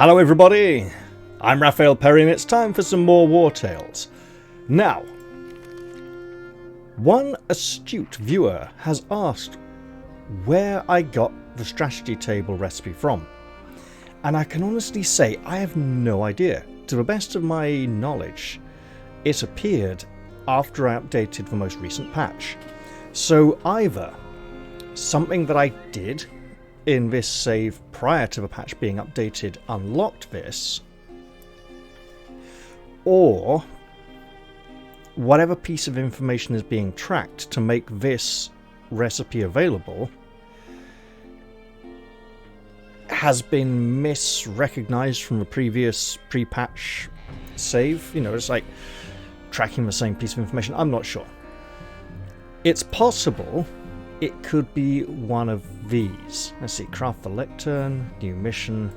Hello everybody, I'm Raphael Perry and it's time for some more Wartales. Now, one astute viewer has asked where I got the strategy table recipe from. And I can honestly say I have no idea. To the best of my knowledge, it appeared after I updated the most recent patch. So either something that I did in this save prior to the patch being updated unlocked this, or whatever piece of information is being tracked to make this recipe available has been misrecognized from the previous pre-patch save. You know, it's like tracking the same piece of information. I'm not sure. It's possible it could be one of these. Let's see, craft the lectern, new mission.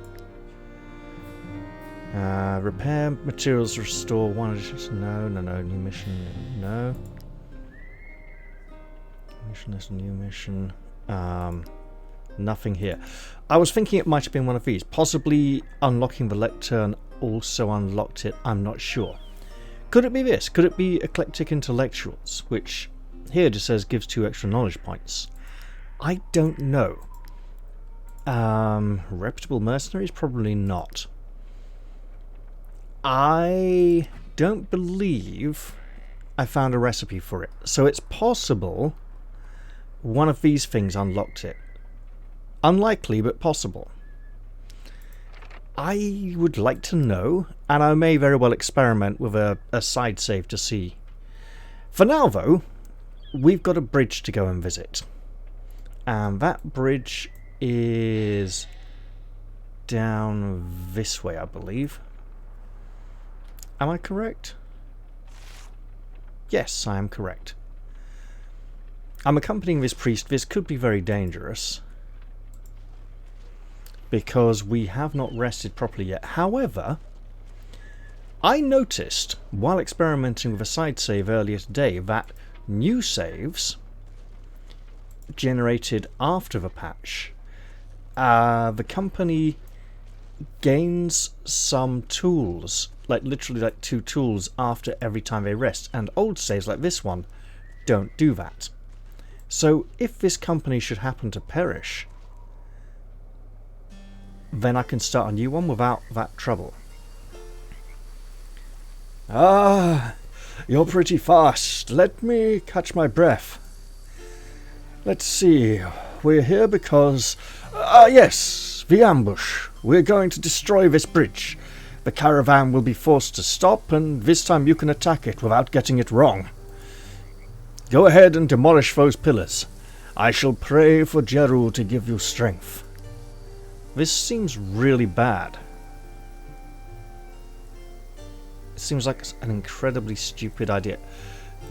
Repair materials, restore one. No, new mission, no. Mission, there's a new mission. Nothing here. I was thinking it might have been one of these. Possibly unlocking the lectern also unlocked it, I'm not sure. Could it be this? Could it be eclectic intellectuals, which here just says gives 2 extra knowledge points? I don't know. Reputable mercenaries? Probably not. I don't believe I found a recipe for it. So it's possible one of these things unlocked it. Unlikely, but possible. I would like to know, and I may very well experiment with a side save to see. For now, though, we've got a bridge to go and visit. And that bridge is down this way, I believe. Am I correct? Yes, I am correct. I'm accompanying this priest. This could be very dangerous, because we have not rested properly yet. However, I noticed while experimenting with a side save earlier today that new saves generated after the patch, the company gains some tools, like literally like 2 tools after every time they rest, and old saves like this one don't do that. So if this company should happen to perish, then I can start a new one without that trouble. Ah, you're pretty fast. Let me catch my breath. Let's see. We're here because... yes, the ambush. We're going to destroy this bridge. The caravan will be forced to stop, and this time you can attack it without getting it wrong. Go ahead and demolish those pillars. I shall pray for Jeru to give you strength. This seems really bad. It seems like an incredibly stupid idea.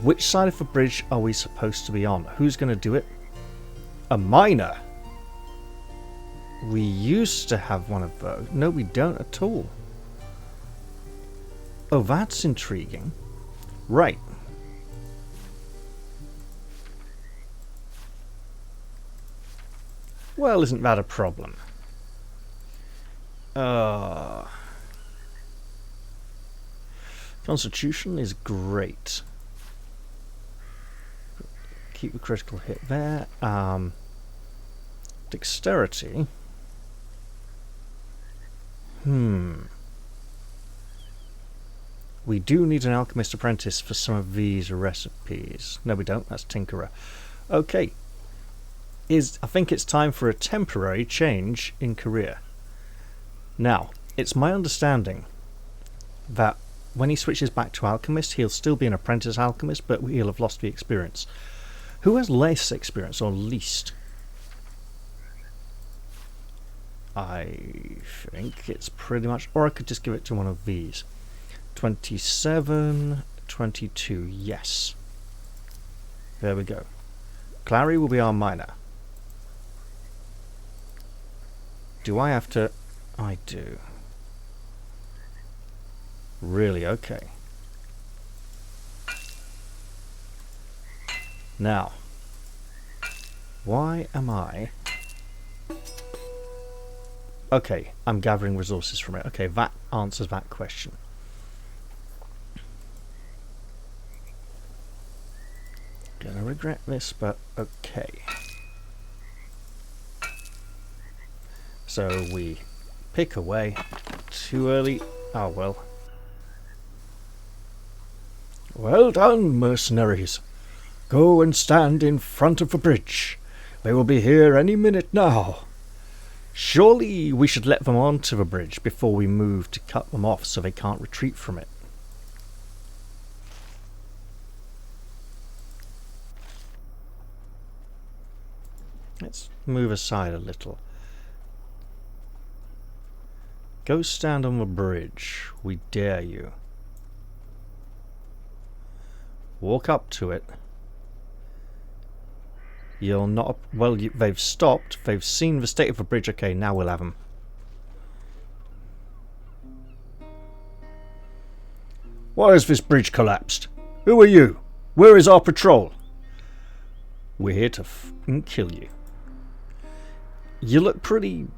Which side of the bridge are we supposed to be on? Who's going to do it? A miner. We used to have one of those. No, we don't at all. Oh, that's intriguing. Right. Well, isn't that a problem? Constitution is great. Keep the critical hit there. Dexterity. We do need an alchemist apprentice for some of these recipes. No, we don't. That's Tinkerer. Okay. I think it's time for a temporary change in career. Now, it's my understanding that when he switches back to alchemist, he'll still be an apprentice alchemist, but he'll have lost the experience. Who has less experience, or least? I think it's pretty much... Or I could just give it to one of these. 27, 22, yes. There we go. Clary will be our miner. Do I have to... I do. Really? Okay. Now, why am I Okay, I'm gathering resources from it. Okay, that answers that question. Gonna regret this, but okay. So we pick away. Too early. Oh well. Well done, mercenaries. Go and stand in front of the bridge. They will be here any minute now. Surely we should let them onto the bridge before we move to cut them off so they can't retreat from it. Let's move aside a little. Go stand on the bridge. We dare you. Walk up to it. You're not... Well, they've stopped. They've seen the state of the bridge. Okay, now we'll have them. Why has this bridge collapsed? Who are you? Where is our patrol? We're here to kill you. You look pretty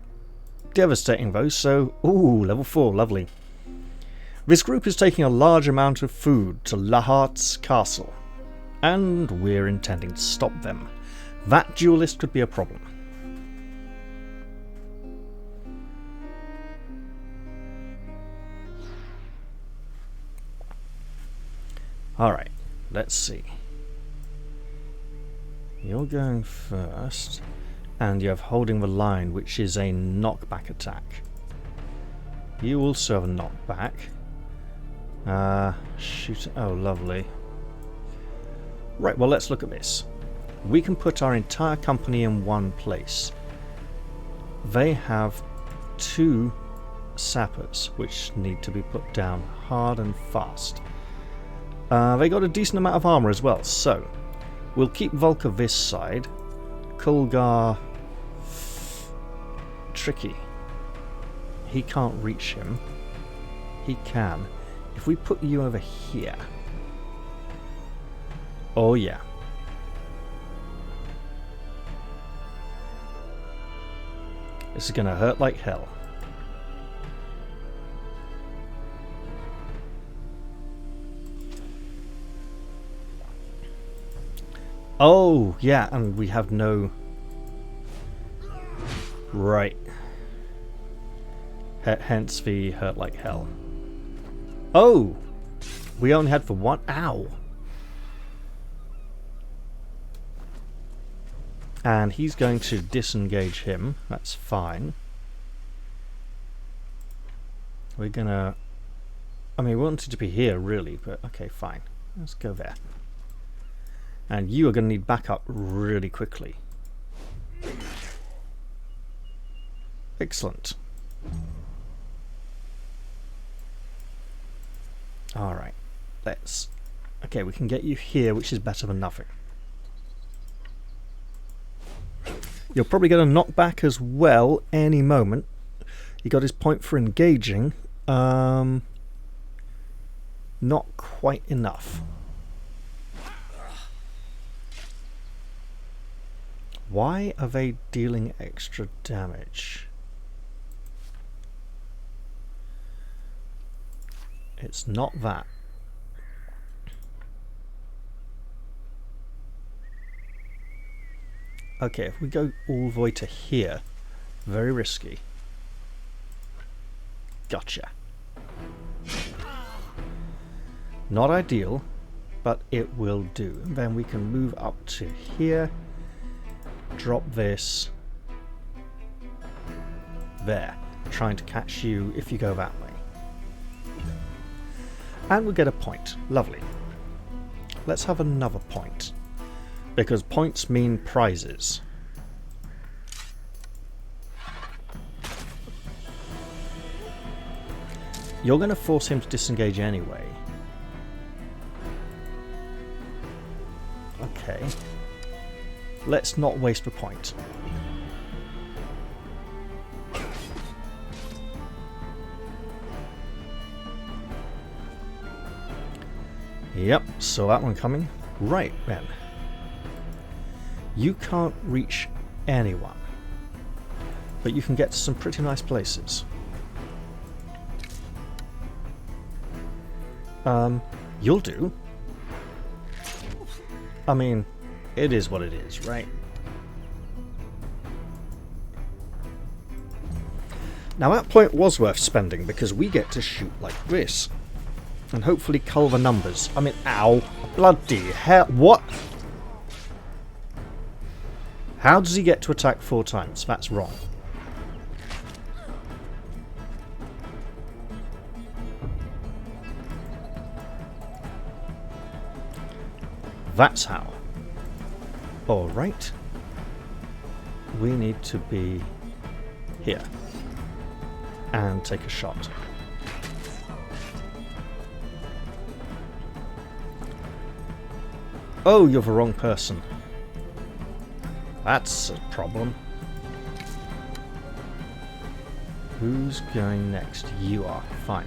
devastating though, so... Ooh, level 4, lovely. This group is taking a large amount of food to Lahart's castle, and we're intending to stop them. That duelist could be a problem. Alright, let's see. You're going first, and you have holding the line, which is a knockback attack. You also have a knockback. Shoot. Oh, lovely. Right, well, let's look at this. We can put our entire company in one place. They have 2 sappers, which need to be put down hard and fast. They got a decent amount of armor as well, so we'll keep Volker this side. Kulgar... tricky. He can't reach him. He can. If we put you over here... Oh yeah. This is gonna hurt like hell. Oh, yeah, and we have no... Right. Hence the hurt like hell. Oh! We only had for one... Ow! And he's going to disengage him. That's fine. We're gonna... I mean, we wanted to be here, really, but okay, fine. Let's go there. And you are going to need backup really quickly. Excellent. Alright. Let's... Okay, we can get you here, which is better than nothing. You're probably going to knock back as well any moment. He got his point for engaging. Not quite enough. Why are they dealing extra damage? It's not that. Okay, if we go all the way to here, very risky. Gotcha. Not ideal, but it will do. And then we can move up to here, drop this there, trying to catch you if you go that way. And we'll get a point. Lovely. Let's have another point. Because points mean prizes. You're going to force him to disengage anyway. Okay. Let's not waste a point. Yep, saw that one coming. Right then. You can't reach anyone. but you can get to some pretty nice places. You'll do. I mean, it is what it is, right? Now that point was worth spending because we get to shoot like this. And hopefully cull the numbers. I mean, ow. Bloody hell. What? How does he get to attack 4 times? That's wrong. That's how. Alright. We need to be here. And take a shot. Oh, you're the wrong person. That's a problem. Who's going next? You are. Fine.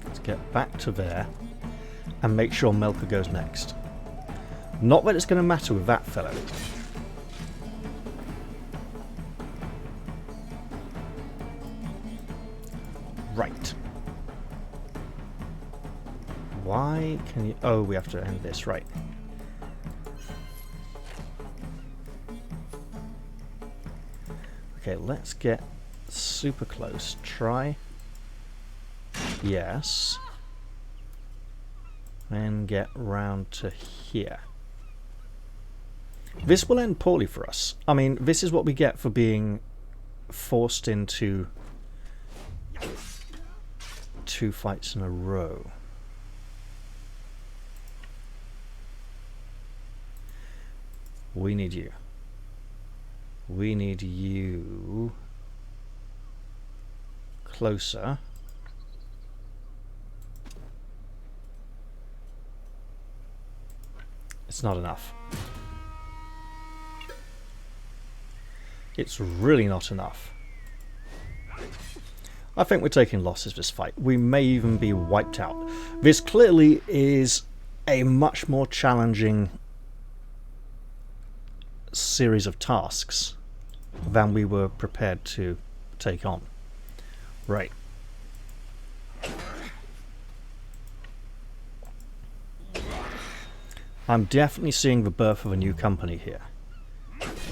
Let's get back to there and make sure Melka goes next. Not that it's going to matter with that fellow. Right. Why can you... Oh, we have to end this, right. Okay, let's get super close. Try. Yes. Then get round to here. This will end poorly for us. I mean, this is what we get for being forced into 2 fights in a row. We need you. We need you closer. It's not enough. It's really not enough. I think we're taking losses this fight. We may even be wiped out. This clearly is a much more challenging series of tasks than we were prepared to take on. Right. I'm definitely seeing the birth of a new company here,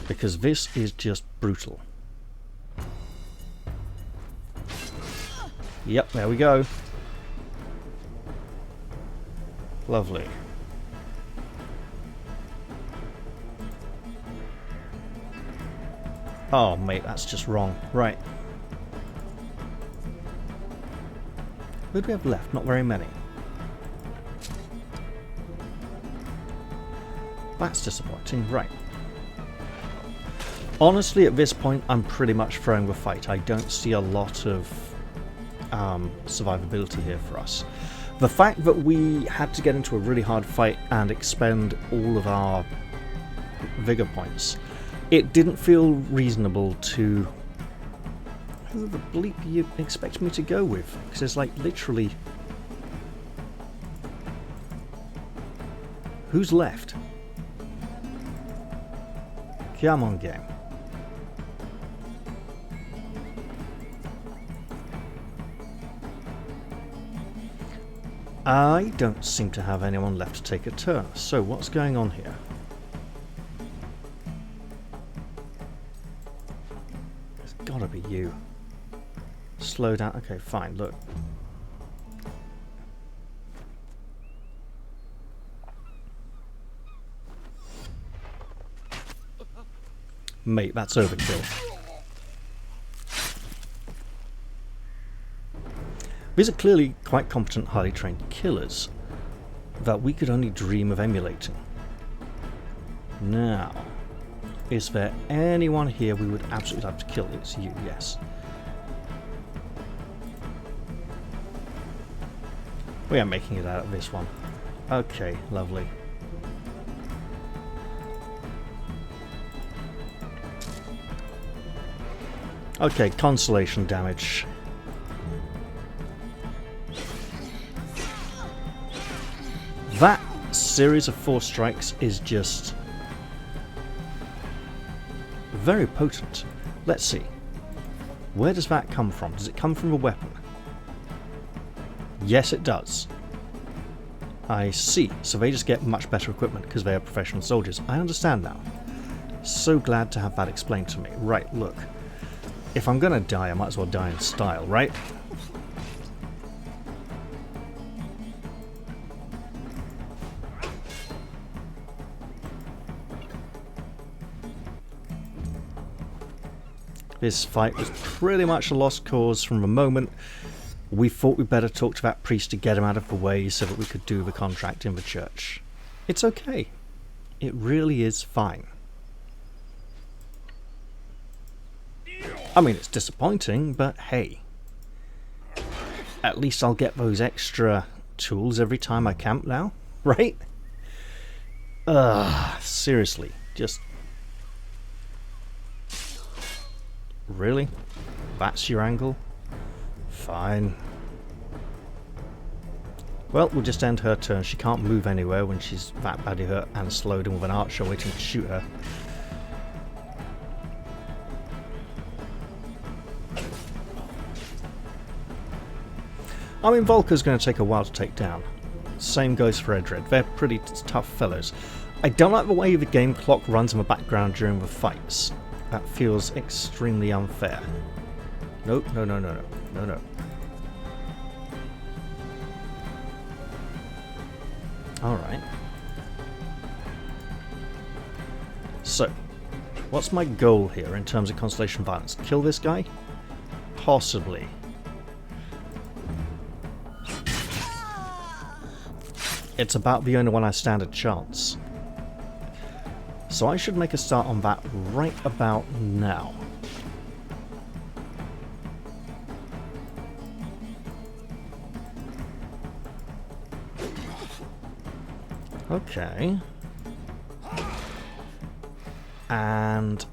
because this is just brutal. Yep, there we go. Lovely. Oh, mate, that's just wrong. Right. Who do we have left? Not very many. That's disappointing. Right. Honestly, at this point, I'm pretty much throwing the fight. I don't see a lot of survivability here for us. The fact that we had to get into a really hard fight and expend all of our vigor points, it didn't feel reasonable to... Who the bleep you expect me to go with? Because there's like literally... Who's left? Come on, game. I don't seem to have anyone left to take a turn. So what's going on here? It's gotta be you. Slow down. Okay, fine. Look. Mate, that's overkill. These are clearly quite competent, highly trained killers that we could only dream of emulating. Now, is there anyone here we would absolutely love to kill? It's you, yes. We are making it out of this one. Okay, lovely. Okay, consolation damage. That series of 4 strikes is just very potent. Let's see. Where does that come from? Does it come from a weapon? Yes, it does. I see. So they just get much better equipment because they are professional soldiers. I understand now. So glad to have that explained to me. Right, look. If I'm gonna die, I might as well die in style, right? This fight was pretty much a lost cause from the moment we thought we'd better talk to that priest to get him out of the way so that we could do the contract in the church. It's okay. It really is fine. I mean, it's disappointing, but hey. At least I'll get those extra tools every time I camp now, right? Seriously, just... Really? That's your angle? Fine. Well, we'll just end her turn. She can't move anywhere when she's that badly hurt and slowed in with an archer waiting to shoot her. I mean, Volker's going to take a while to take down. Same goes for Edred. They're pretty tough fellows. I don't like the way the game clock runs in the background during the fights. That feels extremely unfair. Nope, no, no, no, no, no, no. Alright. So, what's my goal here in terms of Constellation violence? Kill this guy? Possibly. It's about the only one I stand a chance. So I should make a start on that right about now. Okay. And...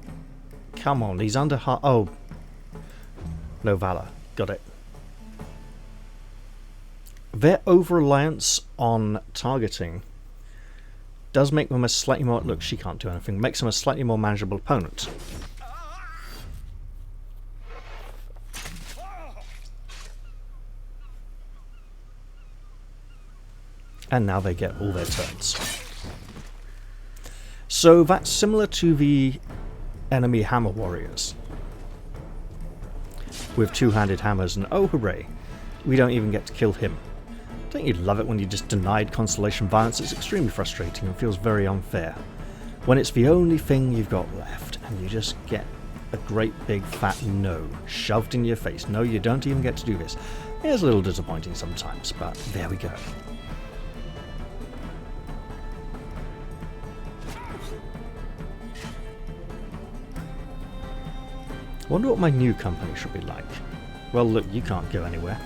Come on, he's under... Oh. No valor. Got it. Their over-reliance on targeting does make them a slightly more... Look, she can't do anything. Makes them a slightly more manageable opponent. And now they get all their turns. So that's similar to the enemy hammer warriors. With two-handed hammers, and oh hooray, we don't even get to kill him. Don't you love it when you're just denied Constellation violence? It's extremely frustrating and feels very unfair. When it's the only thing you've got left, and you just get a great big fat no shoved in your face. No, you don't even get to do this. It is a little disappointing sometimes, but there we go. Wonder what my new company should be like. Well, look, you can't go anywhere.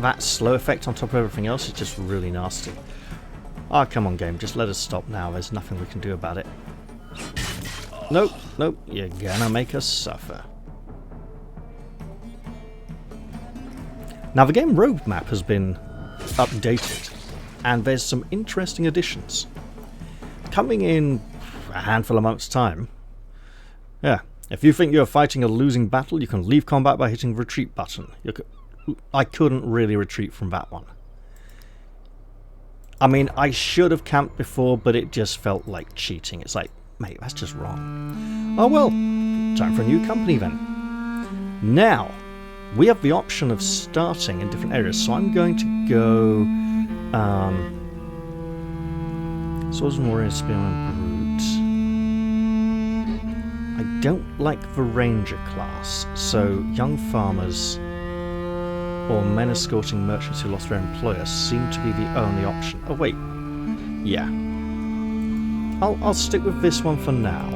That slow effect on top of everything else is just really nasty. Ah, come on, game, just let us stop now. There's nothing we can do about it. Nope, nope, you're gonna make us suffer. Now, the game roadmap has been updated, and there's some interesting additions. Coming in a handful of months' time. Yeah, if you think you're fighting a losing battle, you can leave combat by hitting the retreat button. I couldn't really retreat from that one. I mean, I should have camped before, but it just felt like cheating. It's like, mate, that's just wrong. Oh well, time for a new company then. Now, we have the option of starting in different areas, so I'm going to go... Swordsman, Warrior, Spearman, Brute. I don't like the Ranger class, so Young Farmers or men escorting merchants who lost their employer seem to be the only option. Oh wait, yeah. I'll stick with this one for now.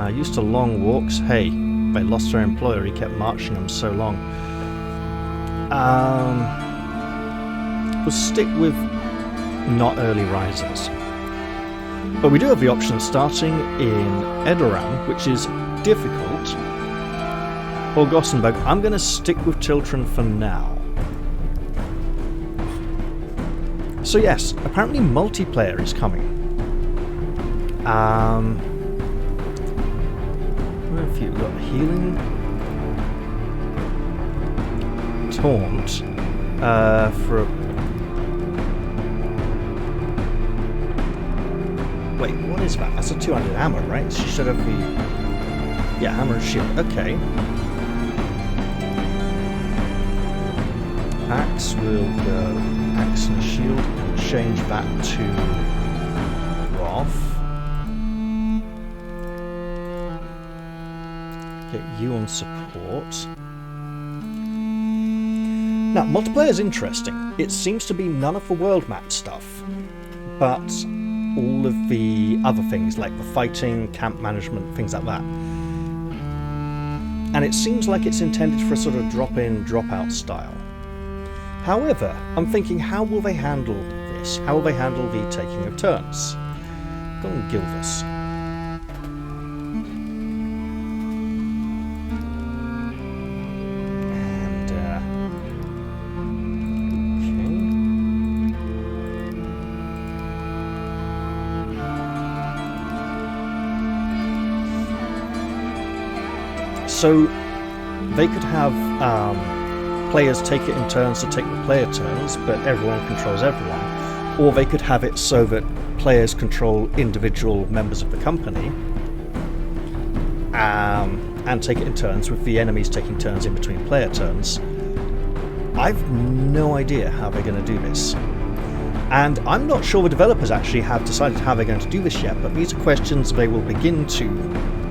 Used to long walks. Hey, they lost their employer, he kept marching them so long. We'll stick with not early risers. But we do have the option of starting in Edoram, which is difficult. Or Gothenburg. I'm going to stick with Tiltron for now. So yes, apparently multiplayer is coming. What have you got? Healing, taunt, for a... Wait, what is that? That's a 200 hammer, right? She should have the... Yeah, hammer and shield. Okay. Axe will go axe and shield and change that to Wrath. Get you on support. Now, multiplayer is interesting. It seems to be none of the world map stuff, but all of the other things like the fighting, camp management, things like that. And it seems like it's intended for a sort of drop-in, drop-out style. However, I'm thinking, how will they handle this? How will they handle the taking of turns? Go and Gilvus. And, okay. So, they could have, players take it in turns to take the player turns, but everyone controls everyone. Or they could have it so that players control individual members of the company, and take it in turns, with the enemies taking turns in between player turns. I've no idea how they're going to do this. And I'm not sure the developers actually have decided how they're going to do this yet, but these are questions they will begin to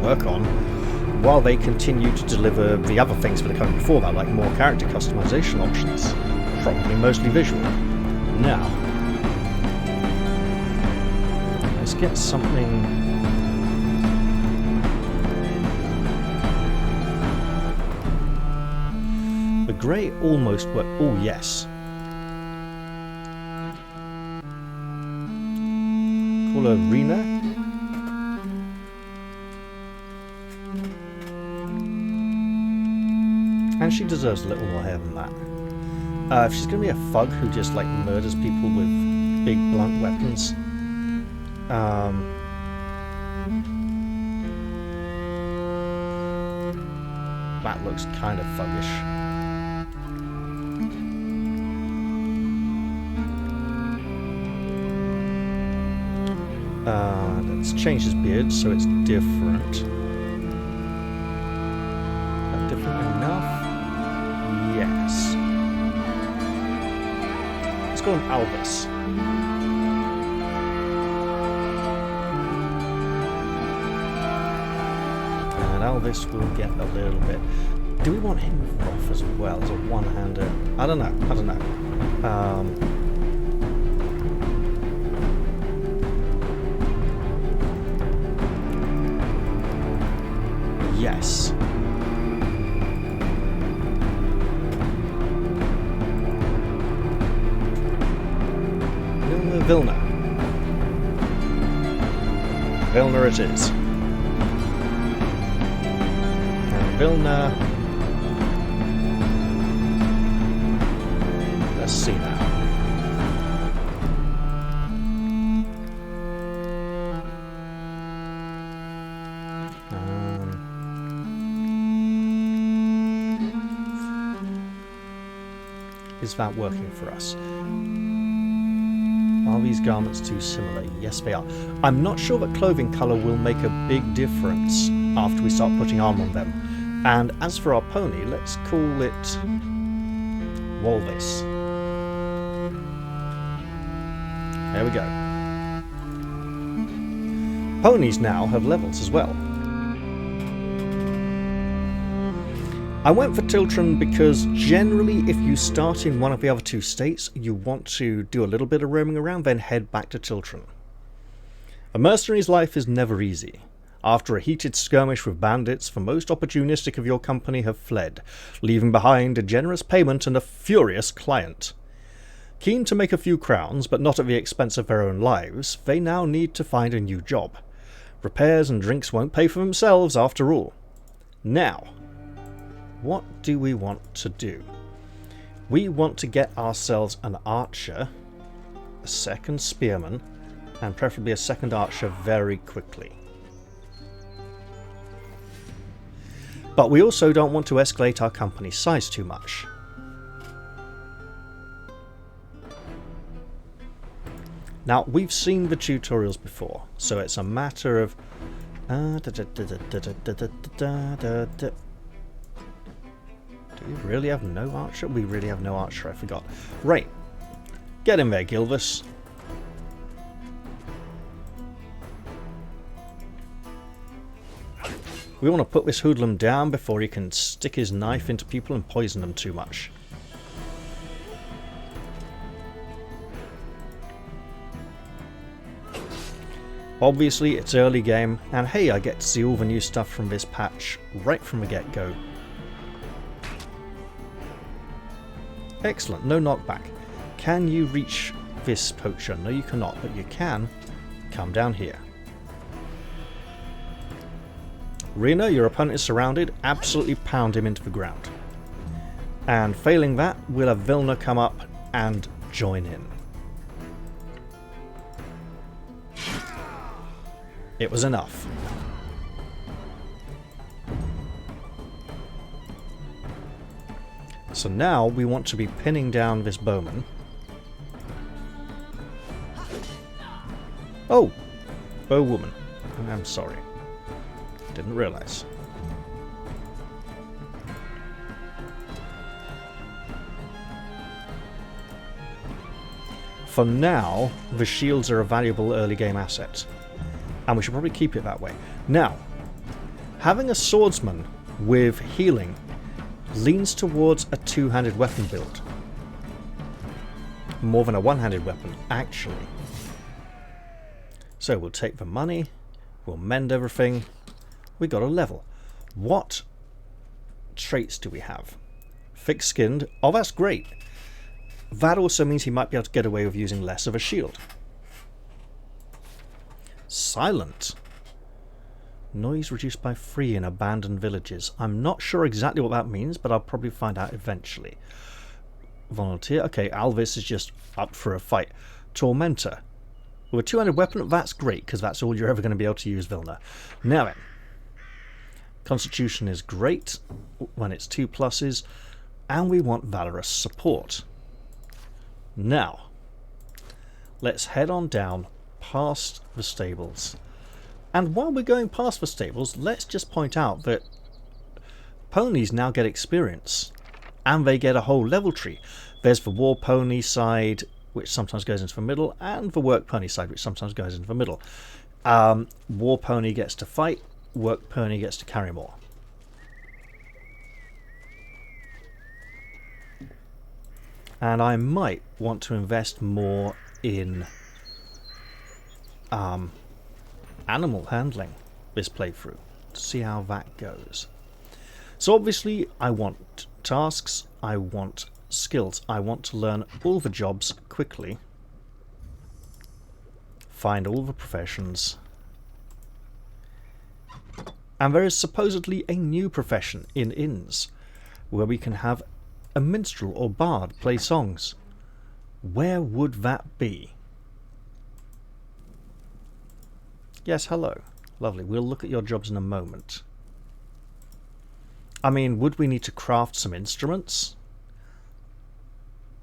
work on while they continue to deliver the other things that are coming before that, like more character customization options. Probably mostly visual. Now, let's get something... The grey almost worked. Oh, yes. Call her Rena. And she deserves a little more hair than that. If she's going to be a thug who just like murders people with big blunt weapons, that looks kind of thuggish. Let's change his beard so it's different. Different enough? Yes. Let's call him Alvis. And Alvis will get a little bit... Do we want him rough as well as a one-hander? I don't know. Yes. Vilna. Vilna it is. And Vilna... Let's see now. Is that working for us? Are these garments too similar? Yes, they are. I'm not sure that clothing colour will make a big difference after we start putting armour on them. And as for our pony, let's call it Walvis. There we go. Ponies now have levels as well. I went for Tiltron because generally if you start in one of the other two states, you want to do a little bit of roaming around, then head back to Tiltron. A mercenary's life is never easy. After a heated skirmish with bandits, the most opportunistic of your company have fled, leaving behind a generous payment and a furious client. Keen to make a few crowns, but not at the expense of their own lives, they now need to find a new job. Repairs and drinks won't pay for themselves after all. Now, what do we want to do? We want to get ourselves an archer a second spearman, and preferably a second archer very quickly. But we also don't want to escalate our company size too much. Now, we've seen the tutorials before, so it's a matter of... Do we really have no archer? We really have no archer, I forgot. Right. Get in there, Gilvis. We want to put this hoodlum down before he can stick his knife into people and poison them too much. Obviously, it's early game, and hey, I get to see all the new stuff from this patch right from the get-go. Excellent, no knockback. Can you reach this poacher? No, you cannot, but you can come down here. Rena, your opponent is surrounded. Absolutely pound him into the ground. And failing that, we'll have Vilna come up and join in. It was enough. So now we want to be pinning down this bowman. Oh! Bowwoman. I'm sorry. Didn't realise. For now, the shields are a valuable early game asset. And we should probably keep it that way. Now, having a swordsman with healing leans towards a two-handed weapon build. More than a one-handed weapon, actually. So we'll take the money, we'll mend everything. We got a level. What traits do we have? Thick-skinned. Oh, that's great. That also means he might be able to get away with using less of a shield. Silent. Noise reduced by 3 in abandoned villages. I'm not sure exactly what that means, but I'll probably find out eventually. Volunteer. Okay, Alvis is just up for a fight. Tormentor. With a two-handed weapon, that's great, because that's all you're ever going to be able to use, Vilna. Now then. Constitution is great when it's 2 pluses, and we want Valorous support. Now, let's head on down past the stables. And while we're going past the stables, let's just point out that ponies now get experience, and they get a whole level tree. There's the war pony side, which sometimes goes into the middle, and the work pony side, which sometimes goes into the middle. War pony gets to fight, work pony gets to carry more. And I might want to invest more in animal handling this playthrough to see how that goes. So obviously I want tasks, I want skills, I want to learn all the jobs quickly, find all the professions, and there is supposedly a new profession in inns where we can have a minstrel or bard play songs. Where would that be? Yes, hello. Lovely. We'll look at your jobs in a moment. I mean, would we need to craft some instruments?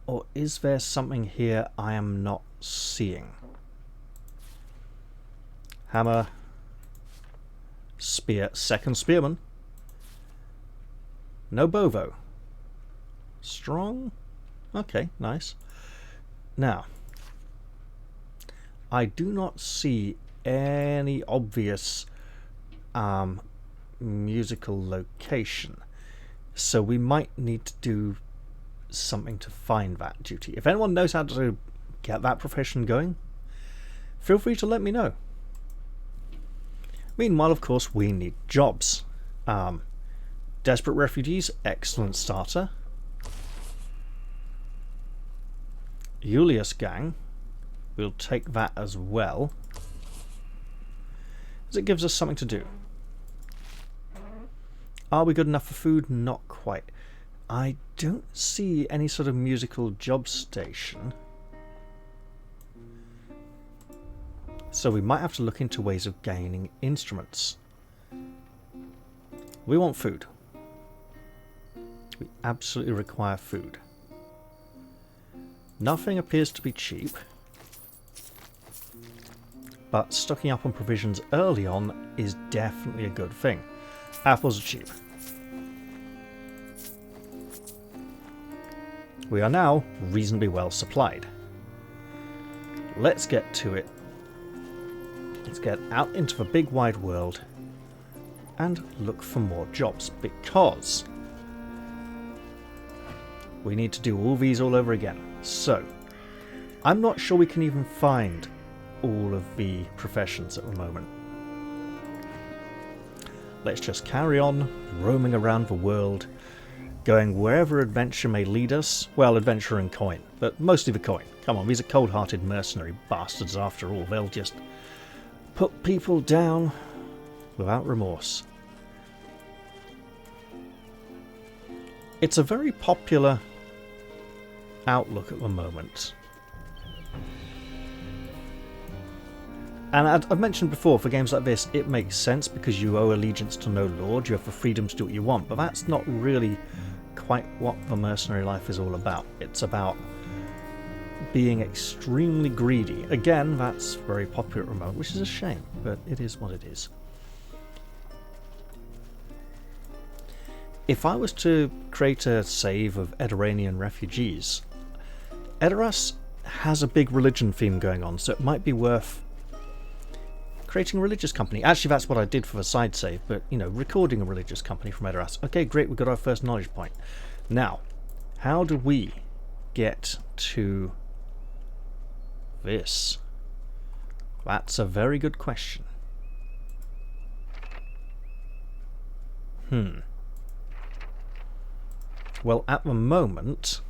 Or is there something here I am not seeing? Hammer. Spear. Second spearman. No bovo. Strong. Okay, nice. Now, I do not see any obvious musical location, so we might need to do something to find that duty. If anyone knows how to get that profession going, feel free to let me know. Meanwhile, of course, we need jobs. Desperate refugees, excellent starter. Julius gang, we'll take that as well, as it gives us something to do. Are we good enough for food? Not quite. I don't see any sort of musical job station. So we might have to look into ways of gaining instruments. We want food. We absolutely require food. Nothing appears to be cheap, but stocking up on provisions early on is definitely a good thing. Apples are cheap. We are now reasonably well supplied. Let's get to it. Let's get out into the big wide world and look for more jobs, because we need to do all these all over again. So, I'm not sure we can even find all of the professions at the moment. Let's just carry on roaming around the world, going wherever adventure may lead us. Well, adventure and coin, but mostly the coin. Come on, these are cold-hearted mercenary bastards after all. They'll just put people down without remorse. It's a very popular outlook at the moment. And I've mentioned before, for games like this, it makes sense because you owe allegiance to no lord, you have the freedom to do what you want, but that's not really quite what the mercenary life is all about. It's about being extremely greedy. Again, that's very popular at the moment, which is a shame, but it is what it is. If I was to create a save of Ediranian refugees, Edoras has a big religion theme going on, so it might be worth creating a religious company. Actually, that's what I did for the side save, but, you know, recording a religious company from Edoras. Okay, great, we've got our first knowledge point. Now, how do we get to this? That's a very good question. Well, at the moment,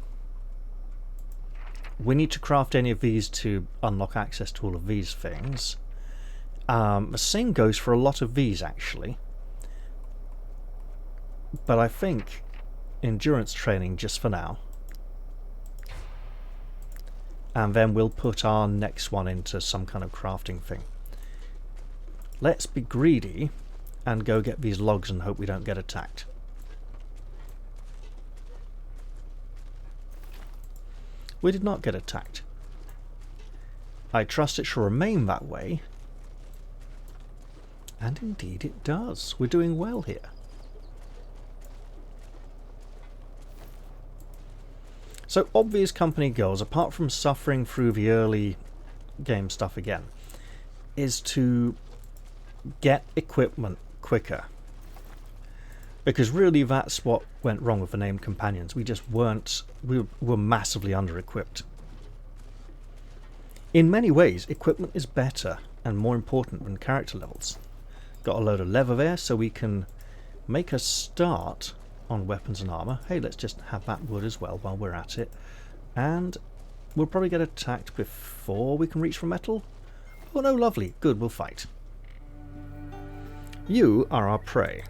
we need to craft any of these to unlock access to all of these things. The same goes for a lot of these, actually. But I think endurance training just for now. And then we'll put our next one into some kind of crafting thing. Let's be greedy and go get these logs and hope we don't get attacked. We did not get attacked. I trust it shall remain that way. And indeed it does. We're doing well here. So obvious company goals, apart from suffering through the early game stuff again, is to get equipment quicker. Because really that's what went wrong with the named companions. We just weren't... we were massively under-equipped. In many ways, equipment is better and more important than character levels. Got a load of leather there, so we can make a start on weapons and armour. Hey, let's just have that wood as well while we're at it. And we'll probably get attacked before we can reach for metal. Oh no, lovely. Good, we'll fight. You are our prey.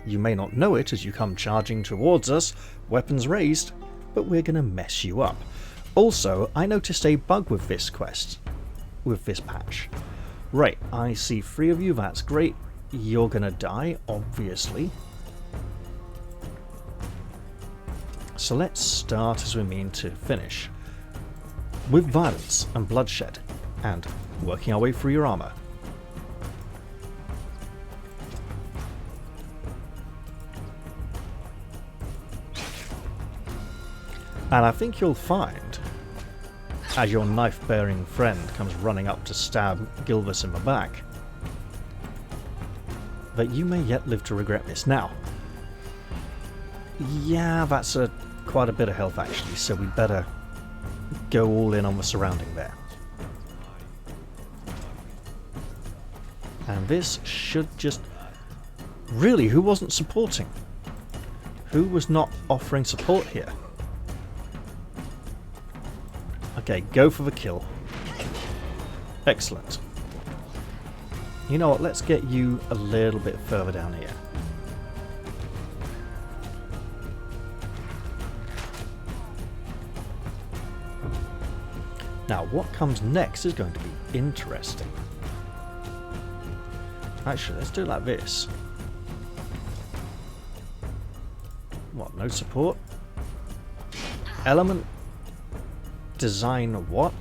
You may not know it as you come charging towards us, weapons raised, but we're going to mess you up. Also, I noticed a bug with this quest, with this patch. Right, I see 3 of you, that's great. You're going to die, obviously. So let's start as we mean to finish, with violence and bloodshed, and working our way through your armour. And I think you'll find, as your knife-bearing friend comes running up to stab Gilvis in the back, that you may yet live to regret this. Now, yeah, that's quite a bit of health actually, so we'd better go all in on the surrounding there. And this should just... Really, who wasn't supporting? Who was not offering support here? Okay, go for the kill. Excellent. You know what, let's get you a little bit further down here. Now, what comes next is going to be interesting. Actually, let's do it like this. What, no support? Element design what?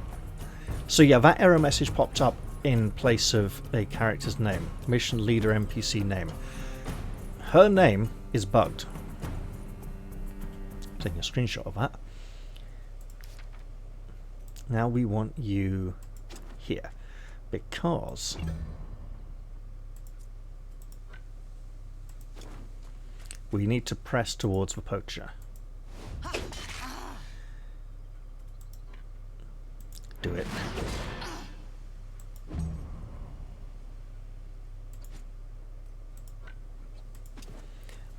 So yeah, that error message popped up in place of a character's name. Mission leader NPC name. Her name is bugged. Taking a screenshot of that. Now we want you here because we need to press towards the poacher. Do it.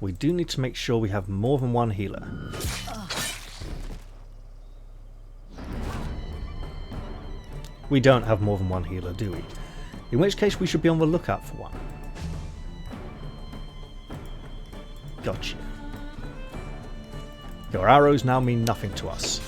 We do need to make sure we have more than one healer. We don't have more than one healer, do we? In which case we should be on the lookout for one. Gotcha. Your arrows now mean nothing to us.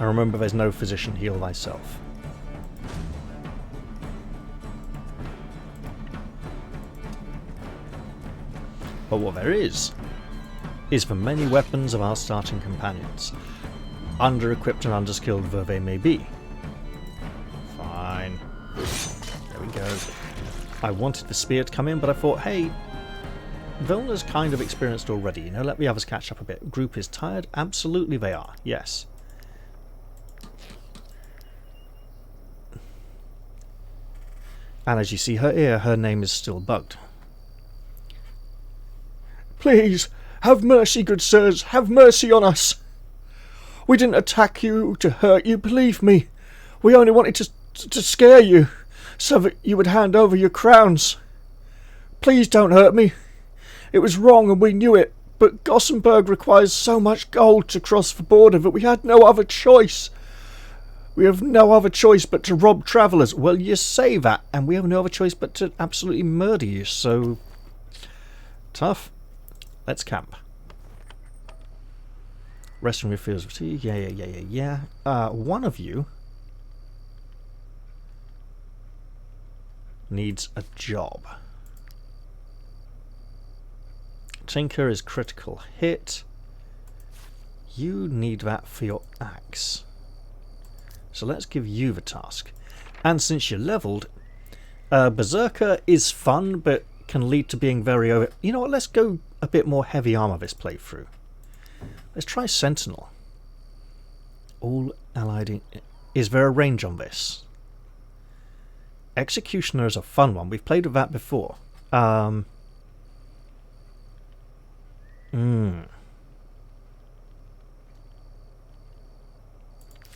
And remember, there's no physician, heal thyself. But what there is the many weapons of our starting companions, under-equipped and under-skilled though they may be. Fine. There we go. I wanted the spear to come in, but I thought, hey, Vilna's kind of experienced already, you know, let the others catch up a bit. Group is tired? Absolutely they are, yes. And as you see her ear, her name is still bugged. Please, have mercy, good sirs, have mercy on us. We didn't attack you to hurt you, believe me. We only wanted to scare you, so that you would hand over your crowns. Please don't hurt me. It was wrong and we knew it, but Gothenburg requires so much gold to cross the border that we had no other choice. We have no other choice but to rob travellers. Well, you say that, and we have no other choice but to absolutely murder you, so... Tough. Let's camp. Rest and refuel fatigue. Yeah. One of you needs a job. Tinker is critical hit. You need that for your axe. So let's give you the task. And since you're leveled, Berserker is fun, but can lead to being very over... You know what, let's go a bit more heavy armor this playthrough. Let's try Sentinel. All allied... Is there a range on this? Executioner is a fun one. We've played with that before.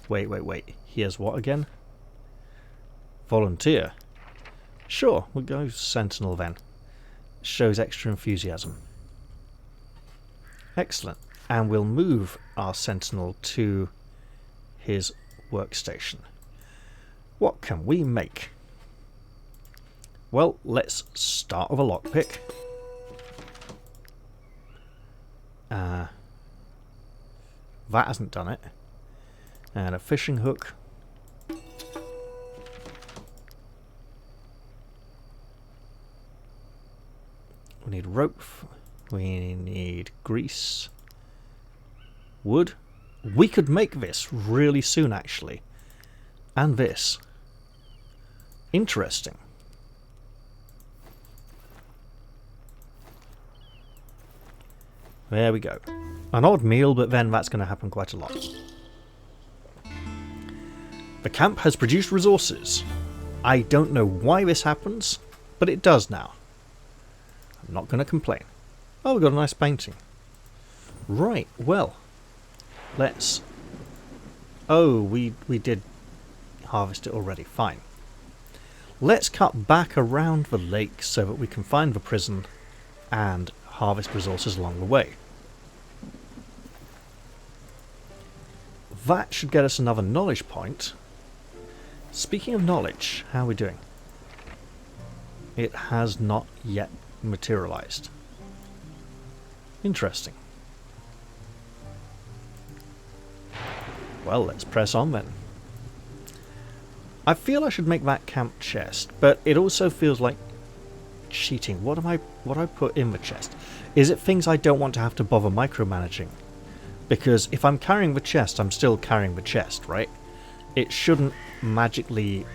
Wait. Here's what again? Volunteer. Sure, we'll go Sentinel then. Shows extra enthusiasm. Excellent. And we'll move our Sentinel to his workstation. What can we make? Well, let's start with a lockpick. That hasn't done it. And a fishing hook. We need rope. We need grease. Wood. We could make this really soon, actually. And this. Interesting. There we go. An odd meal, but then that's going to happen quite a lot. The camp has produced resources. I don't know why this happens, but it does now. I'm not going to complain. Oh, we've got a nice painting. Right, well, let's... Oh, we did harvest it already. Fine. Let's cut back around the lake so that we can find the prison and harvest resources along the way. That should get us another knowledge point. Speaking of knowledge, how are we doing? It has not yet materialized. Interesting. Well, let's press on then. I feel I should make that camp chest, but it also feels like cheating. What do I put in the chest? Is it things I don't want to have to bother micromanaging? Because if I'm carrying the chest, I'm still carrying the chest, right? It shouldn't magically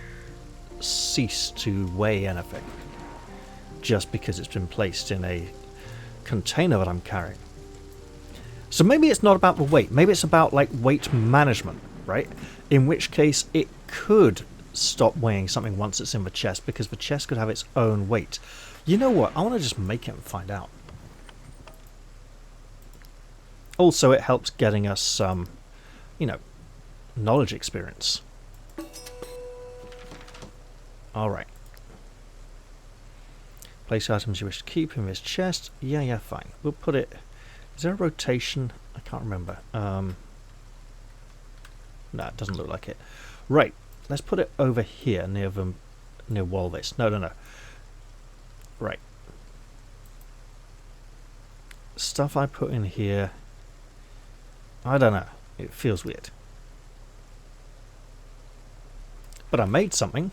cease to weigh anything just because it's been placed in a container that I'm carrying. So maybe it's not about the weight. Maybe it's about like weight management, right? In which case it could stop weighing something once it's in the chest, because the chest could have its own weight. You know what? I want to just make it and find out. Also, it helps getting us some, you know, knowledge experience. Alright. Place items you wish to keep in this chest. Yeah, fine. We'll put it... Is there a rotation? I can't remember. No, it doesn't look like it. Right. Let's put it over here near Wartales. No. Right. Stuff I put in here... I don't know. It feels weird. But I made something.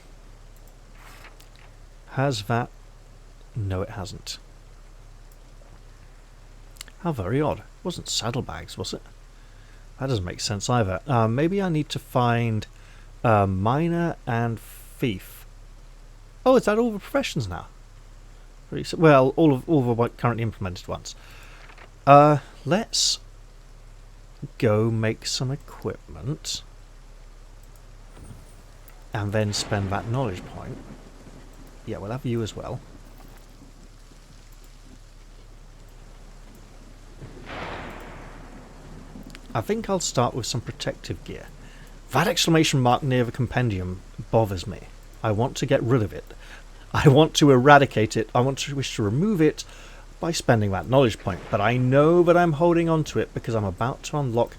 Has that? No, it hasn't. How very odd. It wasn't saddlebags, was it? That doesn't make sense either. Maybe I need to find miner and thief. Oh, is that all the professions now? Well, all the currently implemented ones. Let's go make some equipment and then spend that knowledge point. Yeah, we'll have you as well. I think I'll start with some protective gear. That exclamation mark near the compendium bothers me. I want to get rid of it. I want to eradicate it. I wish to remove it by spending that knowledge point. But I know that I'm holding on to it because I'm about to unlock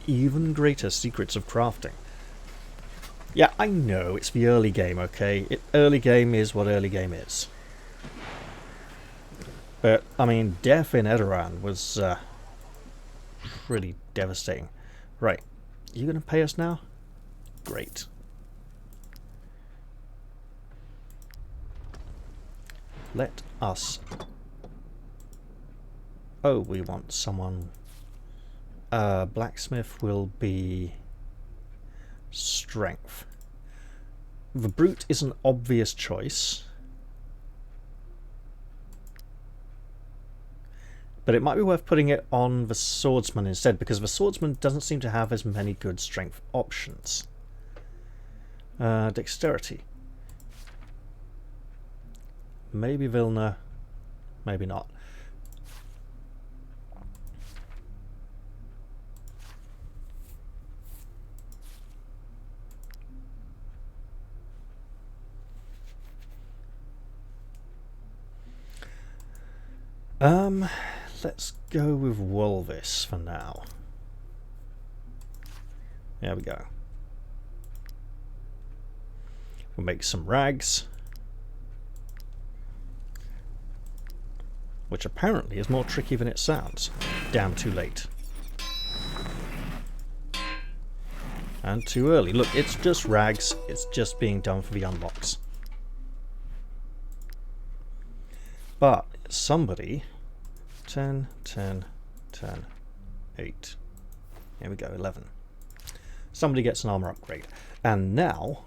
even greater secrets of crafting. Yeah, I know, it's the early game, okay? Early game is what early game is. But, I mean, death in Edoran was pretty devastating. Right, you going to pay us now? Great. Let us... Oh, we want someone... blacksmith will be... strength. The brute is an obvious choice, but it might be worth putting it on the swordsman instead, because the swordsman doesn't seem to have as many good strength options. Dexterity. Maybe Vilna, maybe not. Let's go with Wolvis for now. There we go. We'll make some rags, which apparently is more tricky than it sounds. Damn, too late. And too early. Look, it's just rags. It's just being done for the unlocks. But somebody... 10, 10, 10, 8. Here we go, 11. Somebody gets an armor upgrade. And now...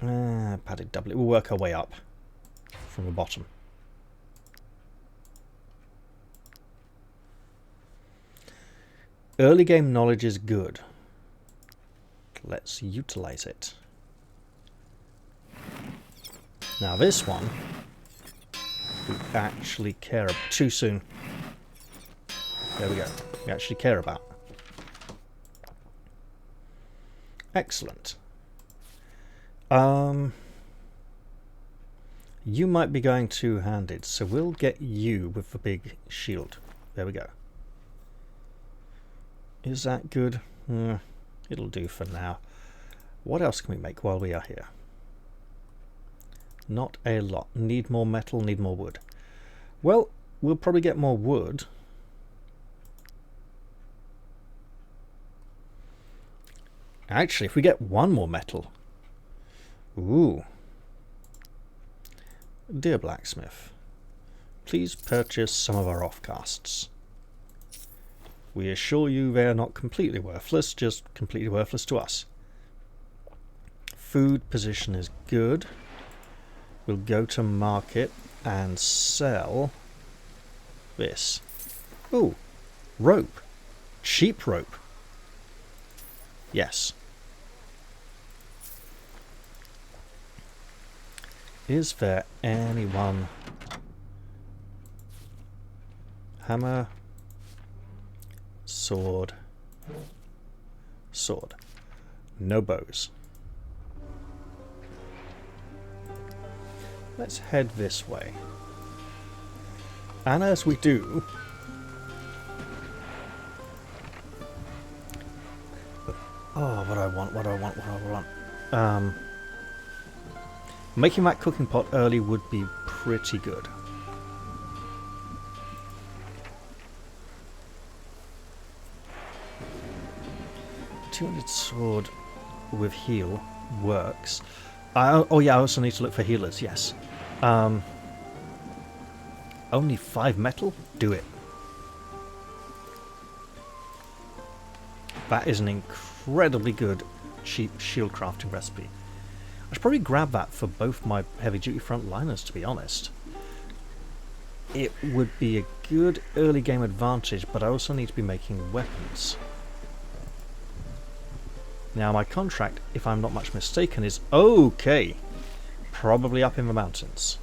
padded doublet. We'll work our way up from the bottom. Early game knowledge is good. Let's utilize it. Now this one... we actually care about. Too soon. There we go. We actually care about. Excellent. You might be going two-handed, so we'll get you with the big shield. There we go. Is that good? It'll do for now. What else can we make while we are here? Not a lot. Need more metal, need more wood. Well, we'll probably get more wood. Actually, if we get one more metal. Ooh. Dear blacksmith, please purchase some of our offcasts. We assure you they are not completely worthless, just completely worthless to us. Food position is good. We'll go to market and sell this. Ooh, rope. Cheap rope. Yes. Is there anyone? Hammer, sword, sword. No bows. Let's head this way. And as we do, oh, what I want. Making that cooking pot early would be pretty good. Two-handed sword with heal works. Oh yeah, I also need to look for healers, yes. Only 5 metal? Do it. That is an incredibly good, cheap shield crafting recipe. I should probably grab that for both my heavy-duty frontliners, to be honest. It would be a good early game advantage, but I also need to be making weapons. Now my contract, if I'm not much mistaken, is okay. Probably up in the mountains.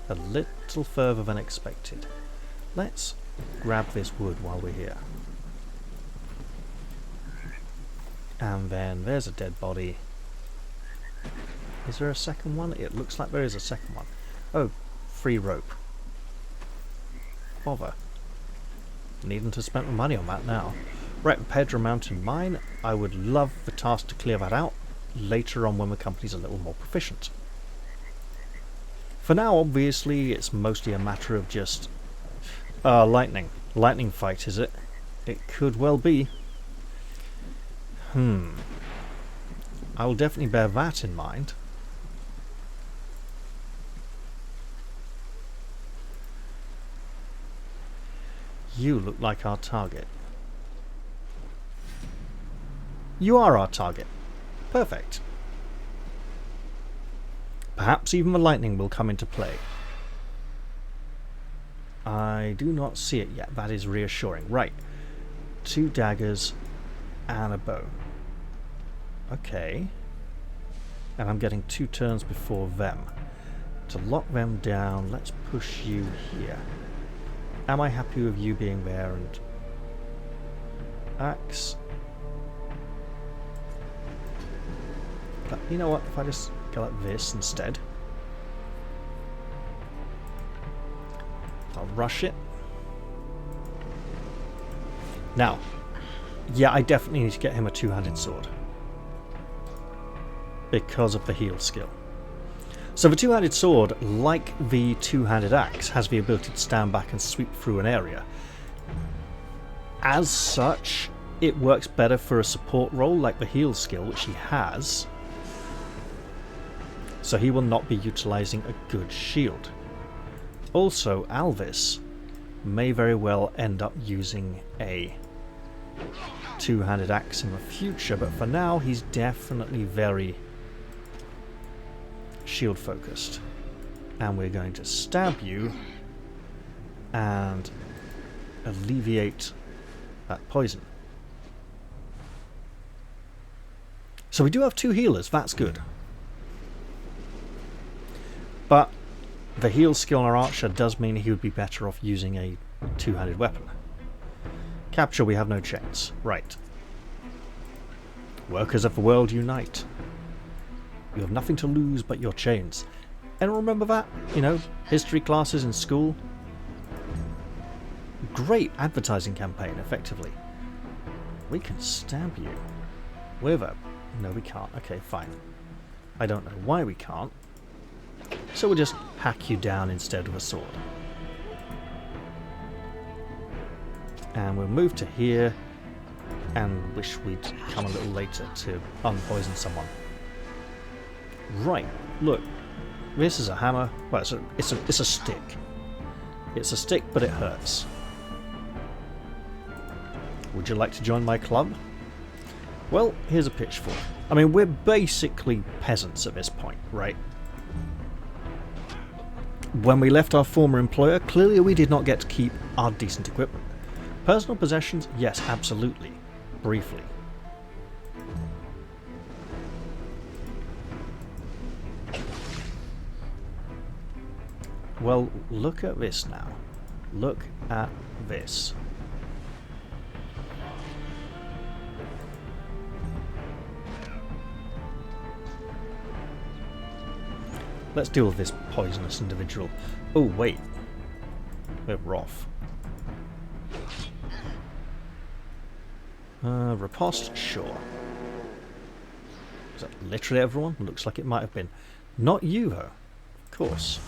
A little further than expected. Let's grab this wood while we're here. And then there's a dead body. Is there a second one? It looks like there is a second one. Oh, free rope. Bother. Needing to spend the money on that now. Right, Pedro Mountain Mine. I would love the task to clear that out later on when the company's a little more proficient. For now, obviously, it's mostly a matter of just... lightning. Lightning fight, is it? It could well be. I will definitely bear that in mind. You look like our target. You are our target. Perfect. Perhaps even the lightning will come into play. I do not see it yet. That is reassuring. Right. 2 daggers and a bow. Okay. And I'm getting 2 turns before them. To lock them down, let's push you here. Am I happy with you being there? And axe. But you know what? If I just go like this instead, I'll rush it. Now, yeah, I definitely need to get him a 2-handed sword because of the heal skill. So the 2-handed sword, like the 2-handed axe, has the ability to stand back and sweep through an area. As such, it works better for a support role like the heal skill, which he has. So he will not be utilising a good shield. Also, Alvis may very well end up using a 2-handed axe in the future, but for now he's definitely very shield focused. And we're going to stab you and alleviate that poison. So we do have 2 healers, that's good. But the heal skill on our archer does mean he would be better off using a 2-handed weapon. Capture, we have no chains. Right. Workers of the world unite. You have nothing to lose but your chains. And remember that? You know, history classes in school. Great advertising campaign, effectively. We can stab you with a... No, we can't. Okay, fine. I don't know why we can't. So we'll just hack you down instead of a sword. And we'll move to here and wish we'd come a little later to unpoison someone. Right, look. This is a hammer. Well, it's a stick. It's a stick, but it hurts. Would you like to join my club? Well, here's a pitchfork. I mean, we're basically peasants at this point, right? When we left our former employer, clearly we did not get to keep our decent equipment. Personal possessions? Yes, absolutely. Briefly. Well, look at this now. Look at this. Let's deal with this poisonous individual. Oh, wait. We're Roth. Riposte? Sure. Is that literally everyone? Looks like it might have been. Not you, though. Of course.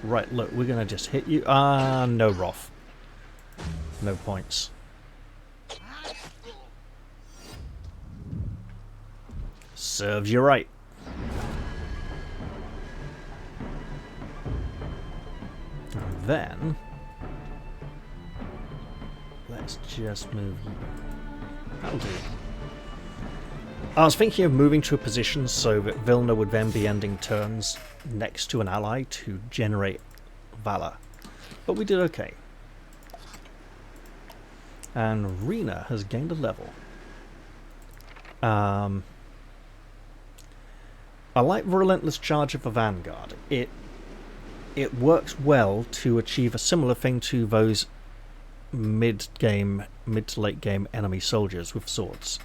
Right, look, we're going to just hit you. No Roth. No points. Serves you right. And then let's just move. That'll do. I was thinking of moving to a position so that Vilna would then be ending turns next to an ally to generate valor. But we did okay. And Rena has gained a level. I like the relentless charge of the Vanguard. It works well to achieve a similar thing to those mid to late game enemy soldiers with swords.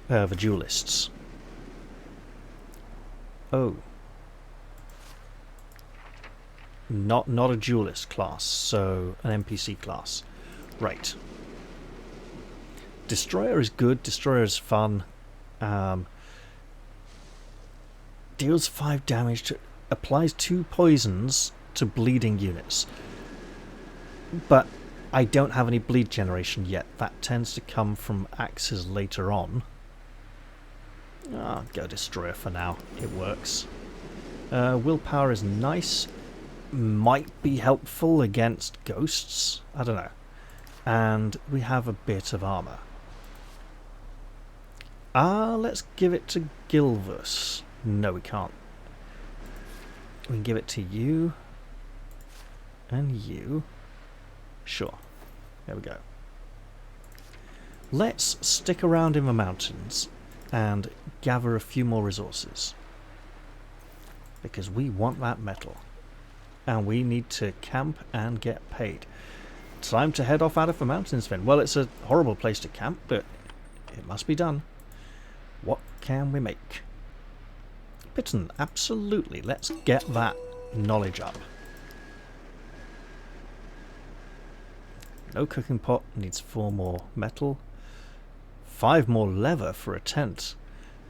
The duelists. Oh. Not a duelist class, so an NPC class. Right. Destroyer is good, Destroyer is fun. Deals 5 damage to... applies 2 poisons to bleeding units. But I don't have any bleed generation yet. That tends to come from axes later on. I'll go Destroyer for now. It works. Willpower is nice. Might be helpful against ghosts. I don't know. And we have a bit of armor. Let's give it to Gilvus. No, we can't. We can give it to you. And you. Sure. There we go. Let's stick around in the mountains and gather a few more resources. Because we want that metal. And we need to camp and get paid. Time to head off out of the mountains then. Well, it's a horrible place to camp, but it must be done. What can we make? Pitten, absolutely. Let's get that knowledge up. No cooking pot, needs 4 more metal. 5 more leather for a tent.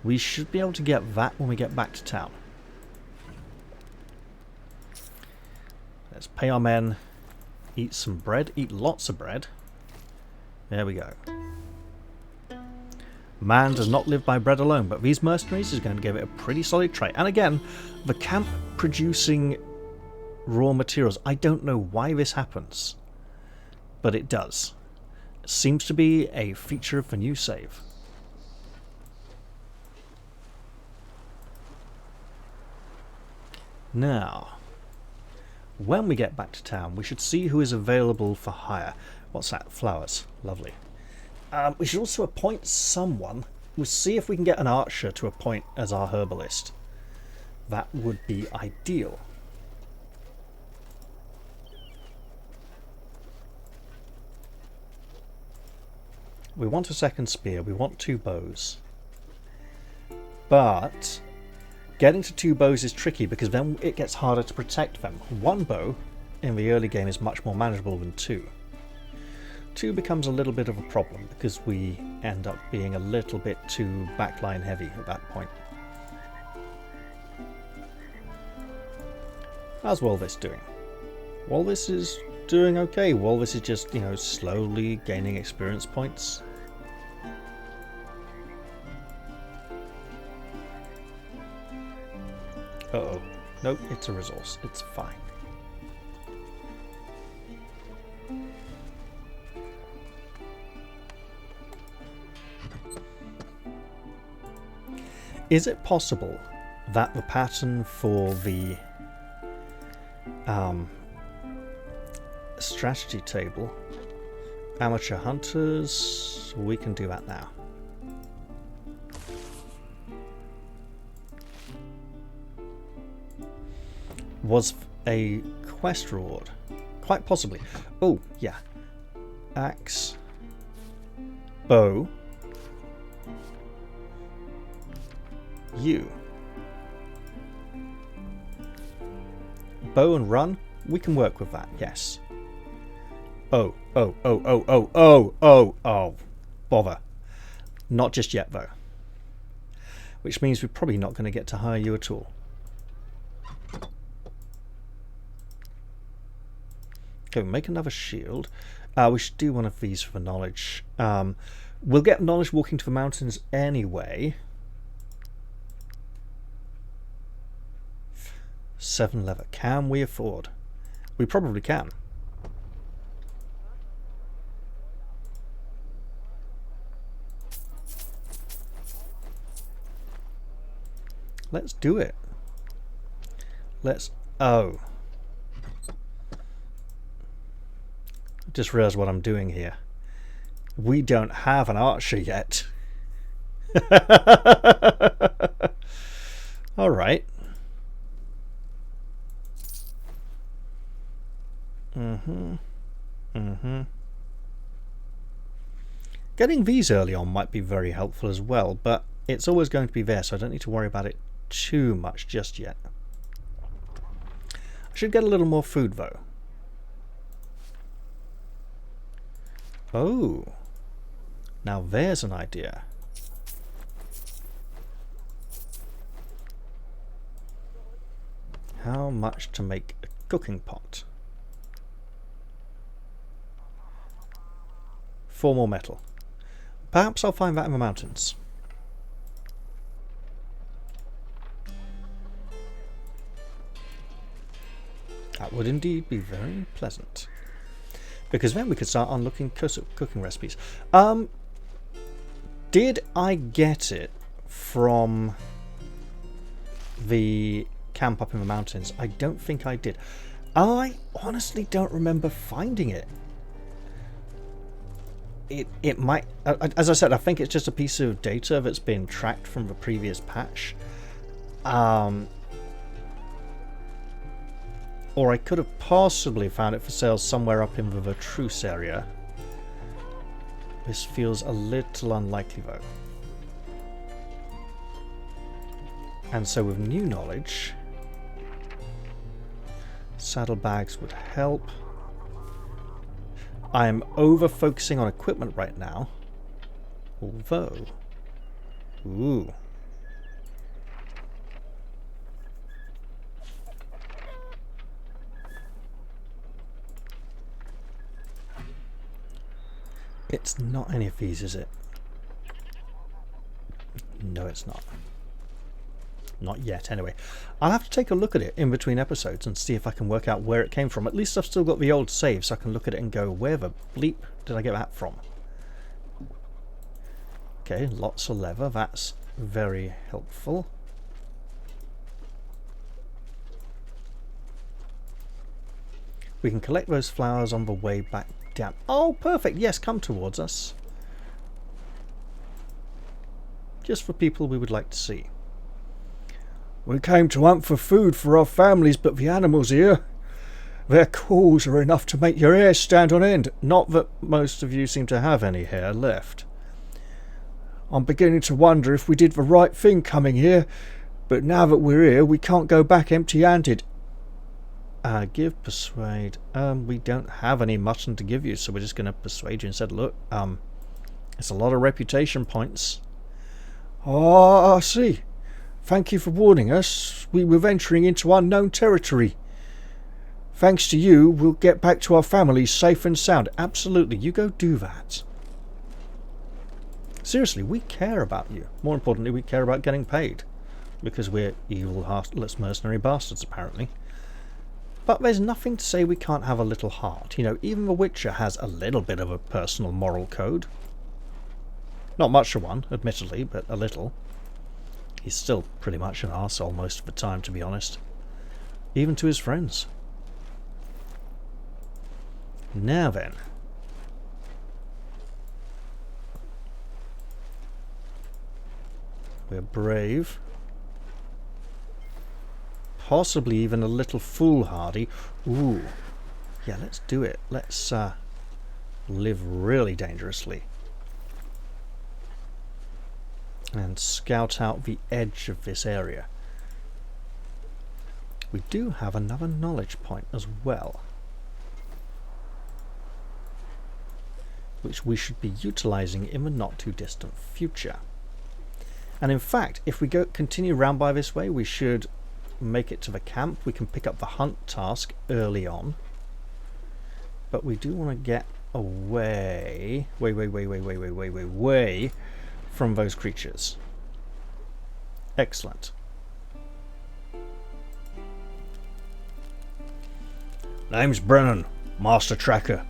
We should be able to get that when we get back to town. Let's pay our men. Eat some bread. Eat lots of bread. There we go. Man does not live by bread alone, but these mercenaries is going to give it a pretty solid trade. And again, the camp producing raw materials. I don't know why this happens, but it does. It seems to be a feature of the new save. Now, when we get back to town, we should see who is available for hire. What's that? Flowers. Lovely. We should also appoint someone. We'll see if we can get an archer to appoint as our herbalist. That would be ideal. We want a second spear. We want 2 bows. But getting to 2 bows is tricky because then it gets harder to protect them. 1 bow in the early game is much more manageable than 2. 2 becomes a little bit of a problem because we end up being a little bit too backline heavy at that point. How's Walvis doing? Walvis is doing okay. Walvis is just, you know, slowly gaining experience points. Uh-oh. Nope, it's a resource. It's fine. Is it possible that the pattern for the strategy table, amateur hunters, we can do that now. Was a quest reward? Quite possibly. Oh, yeah. Axe. Bow. You. Bow and run? We can work with that, yes. Oh. Bother. Not just yet, though. Which means we're probably not going to get to hire you at all. Okay, we'll make another shield. We should do one of these for knowledge. We'll get knowledge walking to the mountains anyway. 7 leather. Can we afford? We probably can. Let's do it. Let's... Oh. Just realised what I'm doing here. We don't have an archer yet. Alright. Getting these early on might be very helpful as well, but it's always going to be there, so I don't need to worry about it too much just yet. I should get a little more food though. Oh, now there's an idea. How much to make a cooking pot? 4 more metal. Perhaps I'll find that in the mountains. That would indeed be very pleasant. Because then we could start on looking cooking recipes. Did I get it from the camp up in the mountains? I don't think I did. I honestly don't remember finding it. It might, as I said, I think it's just a piece of data that's been tracked from the previous patch. Or I could have possibly found it for sale somewhere up in the Vertruce area. This feels a little unlikely though. And so with new knowledge, saddlebags would help. I'm over focusing on equipment right now. Although, ooh. It's not any of these, is it? No, it's not. Not yet, anyway. I'll have to take a look at it in between episodes and see if I can work out where it came from. At least I've still got the old save, so I can look at it and go, where the bleep did I get that from? Okay, lots of leather. That's very helpful. We can collect those flowers on the way back down. Oh, perfect. Yes, come towards us. Just for people we would like to see. We came to hunt for food for our families, but the animals here, their calls are enough to make your hair stand on end. Not that most of you seem to have any hair left. I'm beginning to wonder if we did the right thing coming here, but now that we're here, we can't go back empty-handed. Give persuade. We don't have any mutton to give you, so we're just going to persuade you instead. Look, it's a lot of reputation points. Oh, I see. Thank you for warning us. We were venturing into unknown territory. Thanks to you, we'll get back to our families safe and sound. Absolutely, you go do that. Seriously, we care about you. More importantly, we care about getting paid. Because we're evil, heartless mercenary bastards, apparently. But there's nothing to say we can't have a little heart. You know, even The Witcher has a little bit of a personal moral code. Not much of one, admittedly, but a little. He's still pretty much an arsehole most of the time, to be honest. Even to his friends. Now then. We're brave. Possibly even a little foolhardy. Ooh. Yeah, let's do it. Let's live really dangerously. And scout out the edge of this area. We do have another knowledge point as well, which we should be utilizing in the not too distant future. And in fact, if we continue round by this way, we should make it to the camp. We can pick up the hunt task early on, but we do want to get away way from those creatures. Excellent. Name's Brennan, Master Tracker.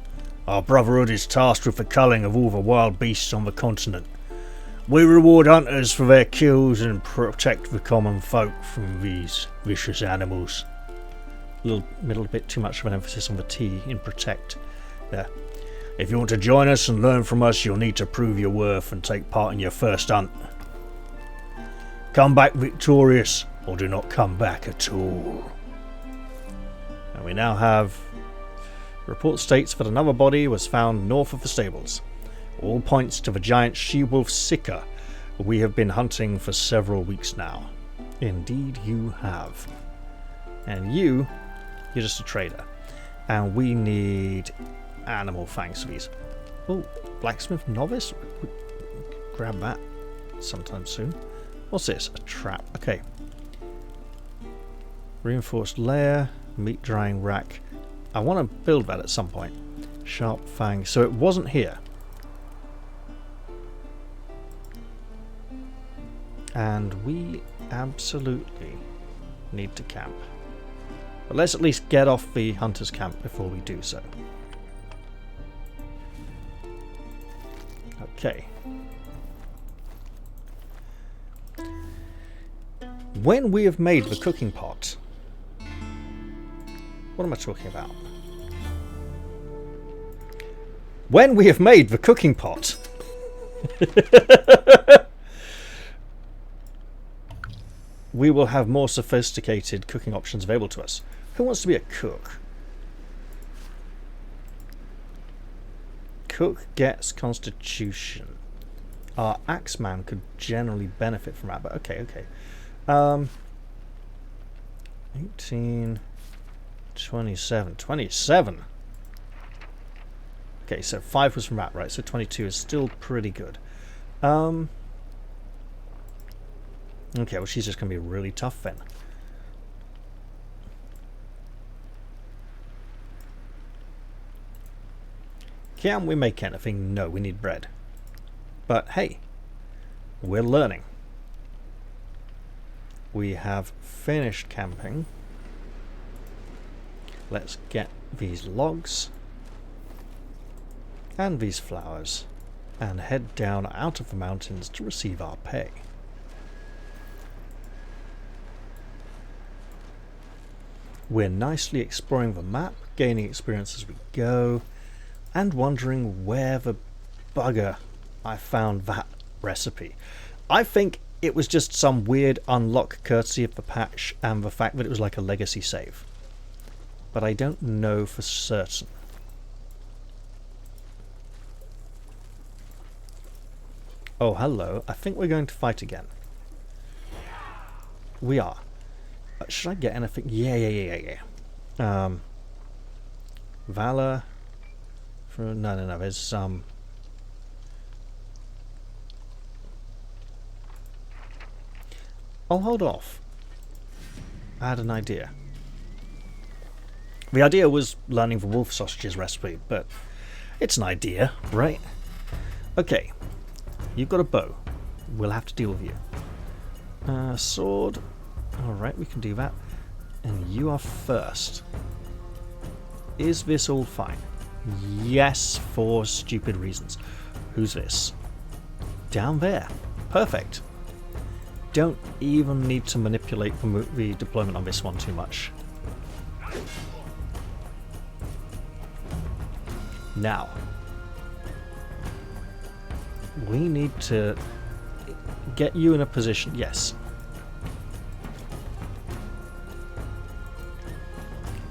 Our Brotherhood is tasked with the culling of all the wild beasts on the continent. We reward hunters for their kills and protect the common folk from these vicious animals. A little bit too much of an emphasis on the T in protect there. If you want to join us and learn from us, you'll need to prove your worth and take part in your first hunt. Come back victorious, or do not come back at all. And we now have... Report states that another body was found north of the stables. All points to the giant she-wolf Sika we have been hunting for several weeks now. Indeed you have. And you're just a trader. And we need animal fangs for these. Oh, blacksmith novice? Grab that sometime soon. What's this? A trap. Okay. Reinforced layer, meat drying rack. I want to build that at some point. Sharp fang. So it wasn't here. And we absolutely need to camp. But let's at least get off the hunter's camp before we do so. Okay. When we have made the cooking pot... What am I talking about? When we have made the cooking pot... we will have more sophisticated cooking options available to us. Who wants to be a cook? Cook gets constitution. Our axeman could generally benefit from that, but okay. 18, 27, 27. Okay, so 5 was from that, right? So 22 is still pretty good. Okay, well, she's just going to be really tough then. Can we make anything? No, we need bread. But hey, we're learning. We have finished camping. Let's get these logs and these flowers and head down out of the mountains to receive our pay. We're nicely exploring the map, gaining experience as we go, and wondering where the bugger I found that recipe. I think it was just some weird unlock courtesy of the patch and the fact that it was like a legacy save. But I don't know for certain. Oh, hello. I think we're going to fight again. We are. Should I get anything? Yeah. Valor. No. There's I'll hold off. I had an idea. The idea was learning the wolf sausages recipe, but it's an idea, right? Okay, you've got a bow. We'll have to deal with you. Sword. Alright, we can do that. And you are first. Is this all fine? Yes, for stupid reasons. Who's this? Down there. Perfect. Don't even need to manipulate the deployment on this one too much. Now, we need to get you in a position. Yes.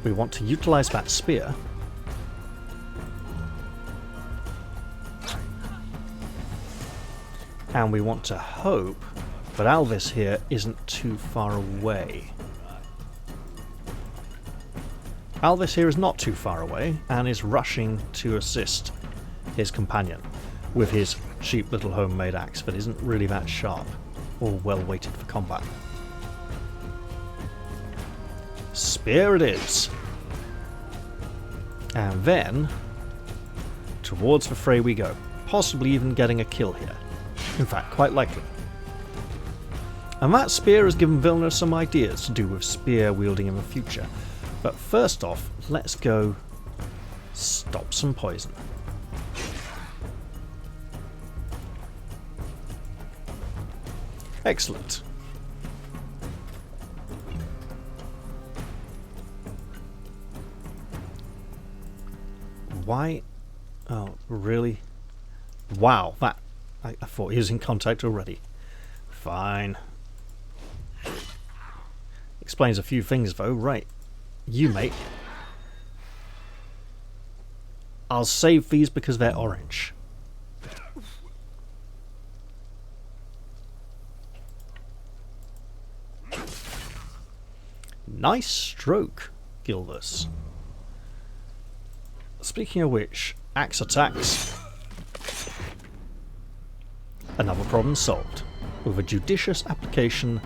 We want to utilize that spear. And we want to hope that Alvis here isn't too far away. Alvis here is not too far away and is rushing to assist his companion with his cheap little homemade axe that isn't really that sharp or well weighted for combat. Spear it is. And then towards the fray we go, possibly even getting a kill here. In fact, quite likely. And that spear has given Vilna some ideas to do with spear wielding in the future. But first off, let's go stop some poison. Excellent. Why? Oh, really? Wow, that... I thought he was in contact already. Fine. Explains a few things though, right. You, mate. I'll save these because they're orange. Nice stroke, Gilvers. Speaking of which, axe attacks. Another problem solved, with a judicious application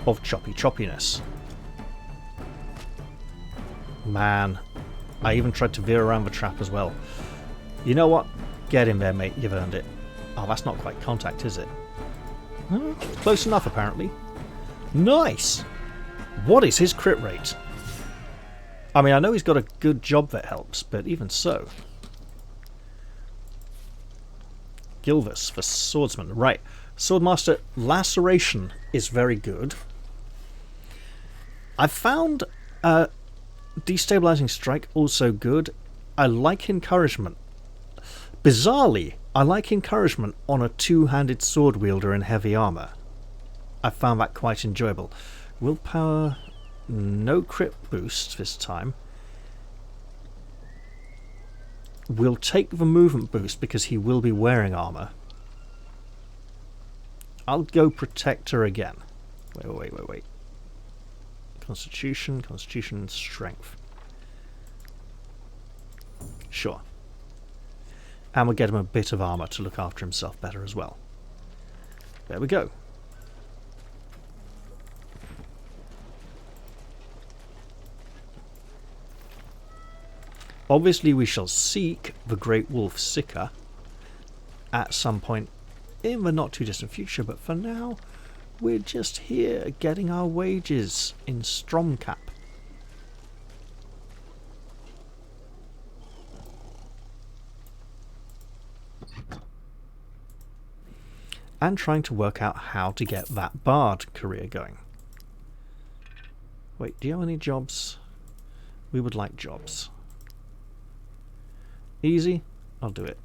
of choppiness. Man, I even tried to veer around the trap as well. You know what? Get in there, mate. You've earned it. Oh, that's not quite contact, is it? Close enough, apparently. Nice! What is his crit rate? I mean, I know he's got a good job that helps, but even so. Gilvus for swordsman. Right. Swordmaster, laceration is very good. I found destabilizing strike also good. I like encouragement. Bizarrely, I like encouragement on a two-handed sword wielder in heavy armor. I found that quite enjoyable. Willpower, no crit boost this time. We'll take the movement boost because he will be wearing armor. I'll go protector again. Wait. Constitution, strength. Sure. And we'll get him a bit of armor to look after himself better as well. There we go. Obviously we shall seek the Great Wolf Sika at some point in the not too distant future, but for now we're just here getting our wages in Stromcap. And trying to work out how to get that bard career going. Wait, do you have any jobs? We would like jobs. Easy? I'll do it.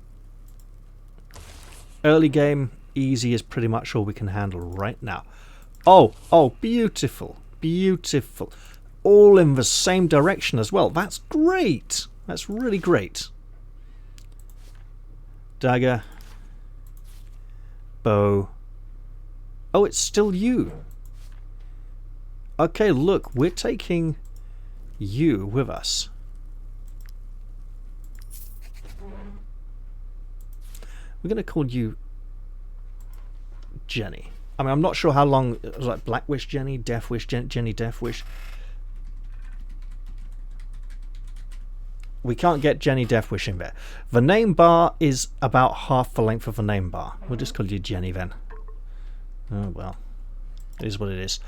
Early game, easy is pretty much all we can handle right now. Oh, beautiful. Beautiful. All in the same direction as well. That's great. That's really great. Dagger. Bow. Oh, it's still you. Okay, look, we're taking you with us. We're going to call you Jenny. I mean, I'm not sure how long, like Black Wish Jenny, Death Wish Jenny, Death Wish. We can't get Jenny Death Wish in there. The name bar is about half the length of the name bar. We'll just call you Jenny then. Oh well, it is what it is.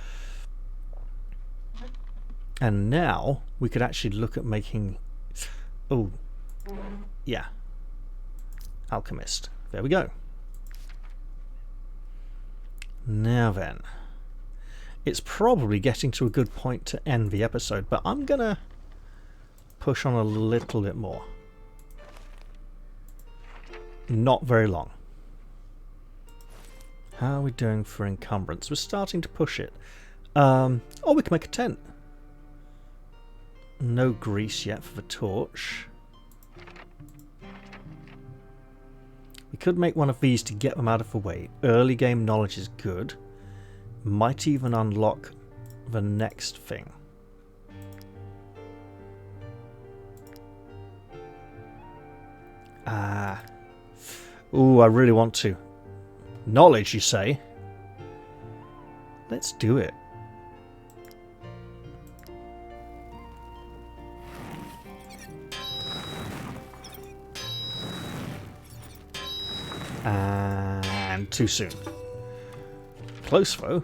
And now we could actually look at making... Oh, yeah. Alchemist. There we go. Now then. It's probably getting to a good point to end the episode, but I'm going to push on a little bit more. Not very long. How are we doing for encumbrance? We're starting to push it. Oh, we can make a tent. No grease yet for the torch. We could make one of these to get them out of the way. Early game knowledge is good. Might even unlock the next thing. Ooh, I really want to. Knowledge, you say? Let's do it. And too soon. Close though.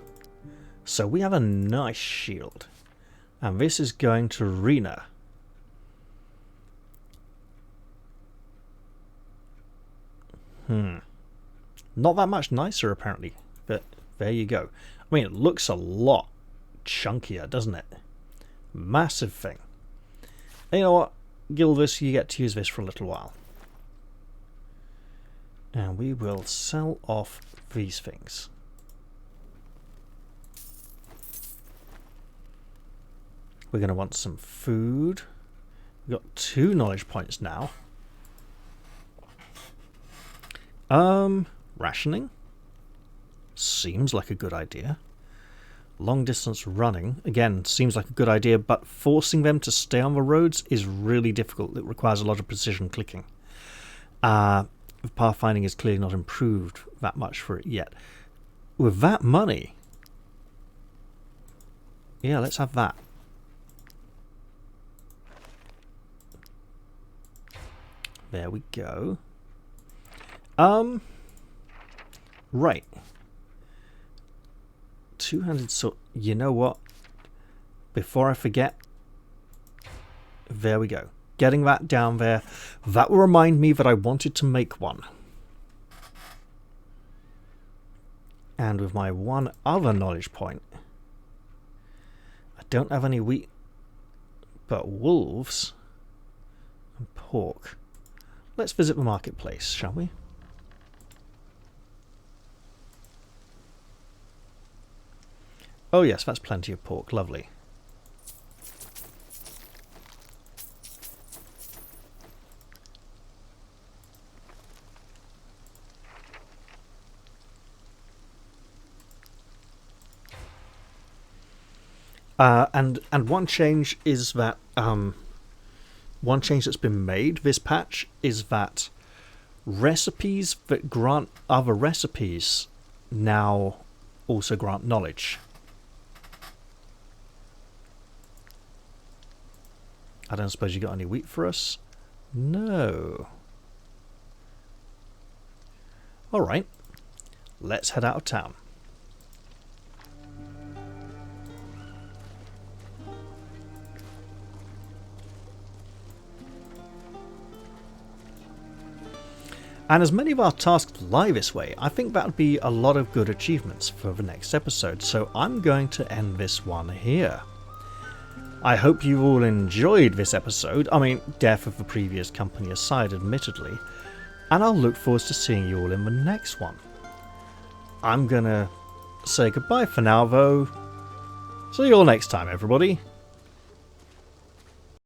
So we have a nice shield. And this is going to Rena. Not that much nicer apparently. But there you go. I mean, it looks a lot chunkier, doesn't it? Massive thing. And you know what? Gilvis, you get to use this for a little while. And we will sell off these things. We're going to want some food. We've got 2 knowledge points now. Rationing. Seems like a good idea. Long distance running. Again, seems like a good idea, but forcing them to stay on the roads is really difficult. It requires a lot of precision clicking. Pathfinding is clearly not improved that much for it yet. With that money, yeah, let's have that. There we go. Right. Two-handed sword. You know what? Before I forget, there we go. Getting that down there. That will remind me that I wanted to make one. And with my one other knowledge point, I don't have any wheat, but wolves and pork. Let's visit the marketplace, shall we? Oh yes, that's plenty of pork. Lovely. And one change is that one change that's been made this patch is that recipes that grant other recipes now also grant knowledge. I don't suppose you got any wheat for us? No. Alright. Let's head out of town. And as many of our tasks lie this way, I think that would be a lot of good achievements for the next episode, so I'm going to end this one here. I hope you all enjoyed this episode, I mean, death of the previous company aside, admittedly, and I'll look forward to seeing you all in the next one. I'm gonna say goodbye for now, though. See you all next time, everybody.